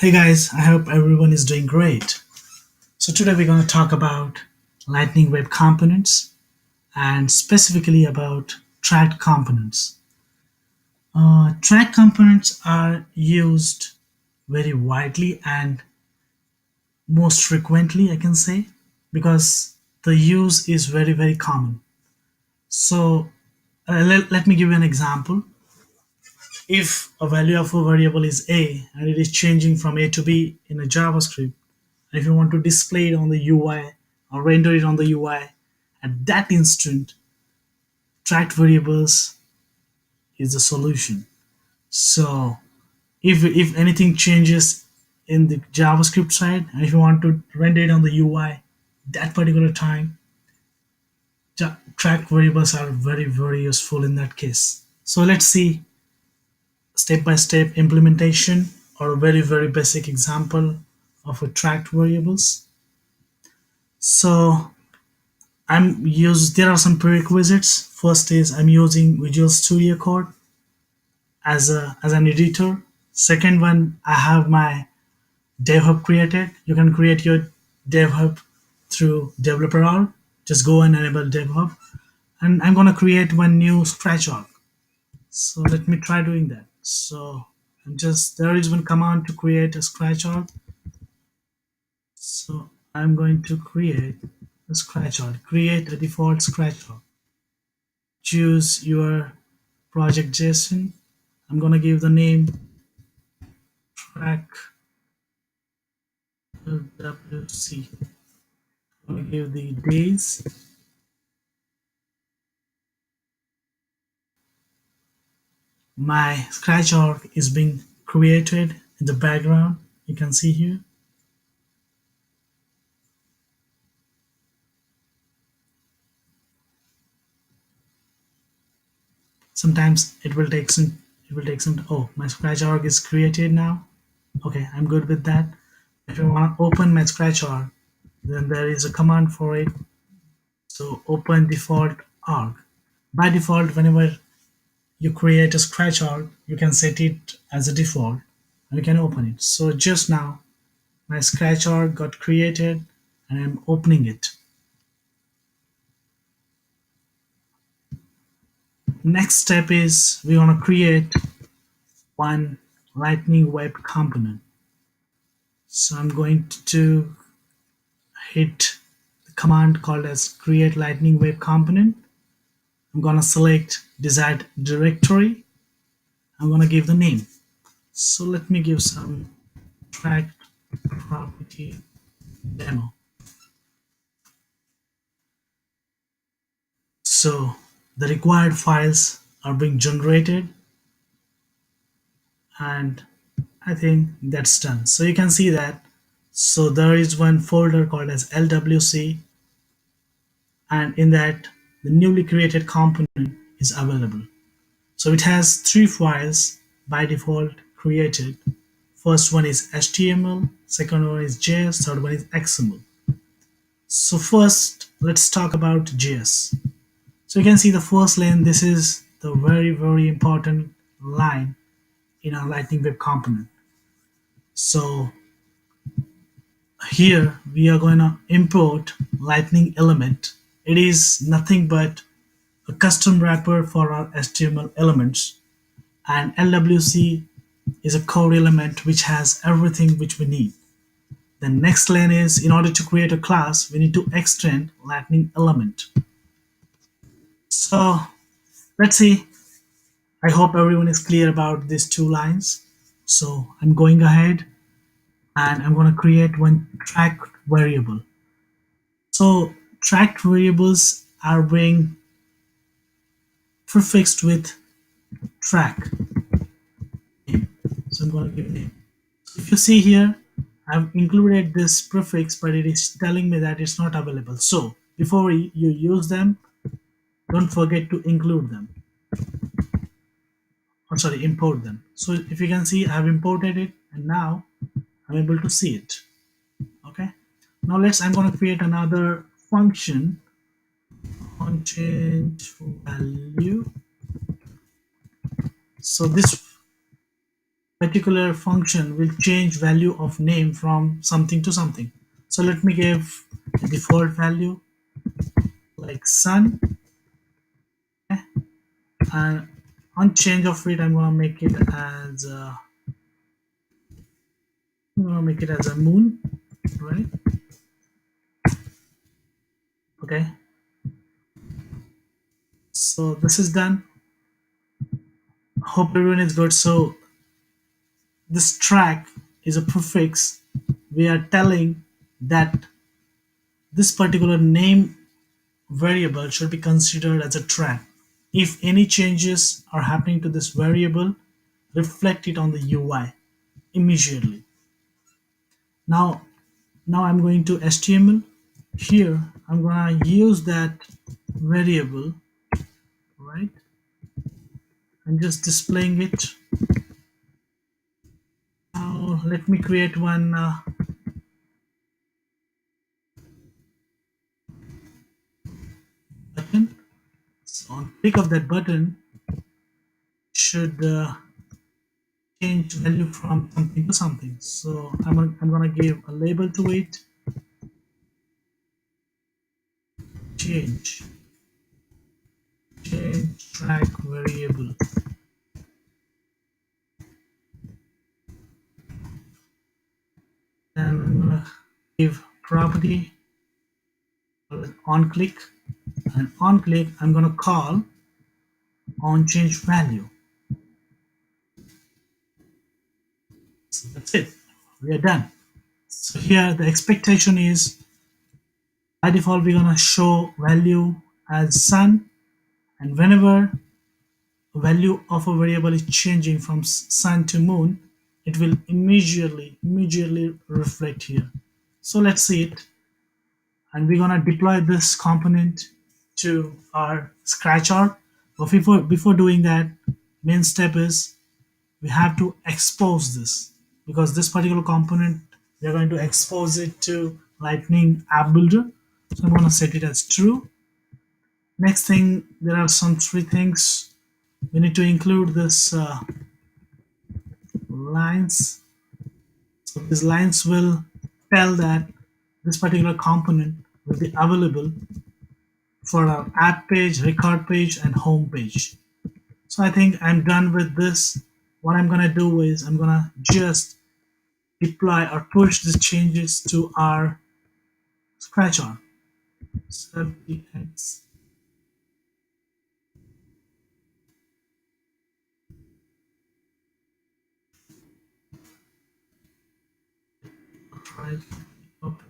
Hey guys, I hope everyone is doing great. So today we're going to talk about Lightning Web components and specifically about tracked components. Track components are used very widely and most frequently, I can say, because the use is very common. So let me give you an example. If a value of a variable is a and it is changing from a to b in a JavaScript, and if you want to display it on the UI or render it on the UI, at that instant, tracked variables is the solution. So if anything changes in the JavaScript side, and if you want to render it on the UI, that particular time, tracked variables are very useful in that case. So let's see step by step implementation or a very basic example of a tracked variables. So there are some prerequisites. First is I'm using Visual Studio Code as an editor. Second one, I have my dev hub created. You can create your dev hub through developer org. Just go and enable dev hub. And I'm gonna create one new scratch org. So let me try doing that. So there is one command to create a scratch org. So I'm going to create a scratch org. Create a default scratch org. Choose your project JSON. I'm gonna give the name track WC. I'm gonna give the days. My scratch org is being created in the background. You can see here. Sometimes it will take some oh, my scratch org is created now. Okay, I'm good with that. If you want to open my scratch org, then there is a command for it. So open default org. By default, whenever you create a scratch org, you can set it as a default and you can open it. So just now my scratch org got created and I'm opening it. Next step is we want to create one lightning web component. So I'm going to hit the command called as create lightning web component. I'm going to select desired directory. I'm going to give the name. So let me give some track property demo. So the required files are being generated and I think that's done. So you can see that. So there is one folder called as LWC and in that the newly created component is available. So it has three files by default created. First one is HTML, second one is JS, third one is XML. So first let's talk about JS. So you can see the first line, this is the very important line in our Lightning Web component. So here we are going to import Lightning element. It is nothing but a custom wrapper for our HTML elements, and LWC is a core element which has everything which we need. The next line is in order to create a class, we need to extend Lightning element. So let's see. I hope everyone is clear about these two lines. So I'm going ahead and I'm going to create one track variable. So tracked variables are being prefixed with track. So I'm going to give name. So if you see here, I've included this prefix, but it is telling me that it's not available. So before you use them, don't forget to include them. Or sorry, import them. So if you can see, I've imported it, and now I'm able to see it. Okay. Now I'm going to create another function on change value. So this particular function will change value of name from something to something. So let me give a default value like sun, and on change of it, I'm gonna make it as a moon, right? Okay. So this is done. Hope everyone is good. So this track is a prefix. We are telling that this particular name variable should be considered as a track. If any changes are happening to this variable, reflect it on the UI immediately. Now, now I'm going to HTML. Here, I'm gonna use that variable, right? I'm just displaying it. Now, let me create one button. So on click of that button, should change value from something to something. So I'm gonna give a label to it. Change change track variable. Then I'm gonna give property on click, and on click I'm gonna call on change value. So that's it. We are done. So here the expectation is by default we're gonna show value as sun, and whenever value of a variable is changing from sun to moon, it will immediately reflect here. So let's see it, and we're gonna deploy this component to our scratch art. But before doing that, main step is we have to expose this, because this particular component we are going to expose it to lightning app builder. So I'm going to set it as true. Next thing, there are some three things we need to include. This lines. So these lines will tell that this particular component will be available for our app page, record page, and home page. So I think I'm done with this. What I'm gonna do is I'm gonna just deploy or push these changes to our scratch arm. Subjects, right, open.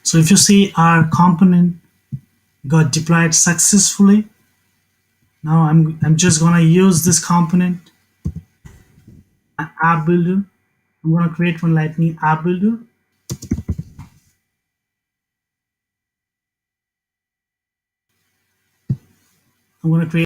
So if you see our component got deployed successfully, now I'm just gonna use this component app builder. I'm gonna create one lightning app builder. I'm going to create